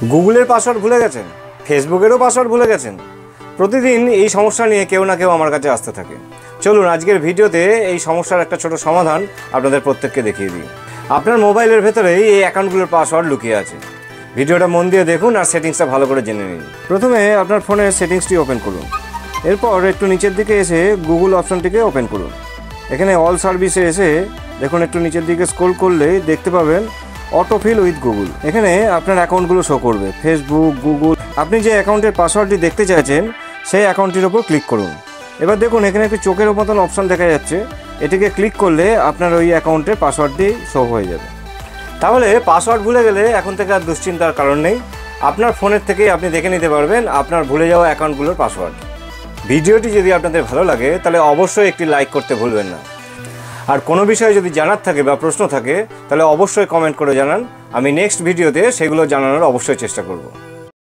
গুগলের পাসওয়ার্ড ভুলে গেছেন, ফেসবুকেরও পাসওয়ার্ড ভুলে গেছেন। প্রতিদিন এই সমস্যা নিয়ে কেউ না কেউ আমার কাছে আসতে থাকে। চলুন আজকের ভিডিওতে এই সমস্যার একটা ছোট সমাধান আপনাদের প্রত্যেককে দেখিয়ে দিই। আপনার মোবাইলের ভেতরেই এই অ্যাকাউন্টগুলোর পাসওয়ার্ড লুকিয়ে আছে। ভিডিওটা মন দিয়ে দেখুন আর সেটিংসটা ভালো করে জেনে নিন। প্রথমে আপনার ফোনের সেটিংসটি ওপেন করুন। এরপর একটু নিচের দিকে এসে গুগল অপশনটিকে ওপেন করুন। এখানে অল সার্ভিসে এসে দেখুন, একটু নিচের দিকে স্ক্রল করলেই দেখতে পাবেন অটোফিল উইথ গুগল। এখানে আপনার অ্যাকাউন্টগুলো শো করবে, ফেসবুক, গুগল। আপনি যে অ্যাকাউন্টের পাসওয়ার্ডটি দেখতে চাইছেন সেই অ্যাকাউন্টটির ওপর ক্লিক করুন। এবার দেখুন এখানে একটি চোখের মতন অপশন দেখা যাচ্ছে, এটিকে ক্লিক করলে আপনার ওই অ্যাকাউন্টের পাসওয়ার্ডটি শো হয়ে যাবে। তাহলে পাসওয়ার্ড ভুলে গেলে এখন থেকে আর দুশ্চিন্তার কারণ নেই। আপনার ফোনের থেকেই আপনি দেখে নিতে পারবেন আপনার ভুলে যাওয়া অ্যাকাউন্টগুলোর পাসওয়ার্ড। ভিডিওটি যদি আপনাদের ভালো লাগে তাহলে অবশ্যই একটি লাইক করতে ভুলবেন না। আর কোনো বিষয়ে যদি জানার থাকে বা প্রশ্ন থাকে তাহলে অবশ্যই কমেন্ট করে জানান। আমি নেক্সট ভিডিওতে সেগুলো জানানোর অবশ্যই চেষ্টা করব।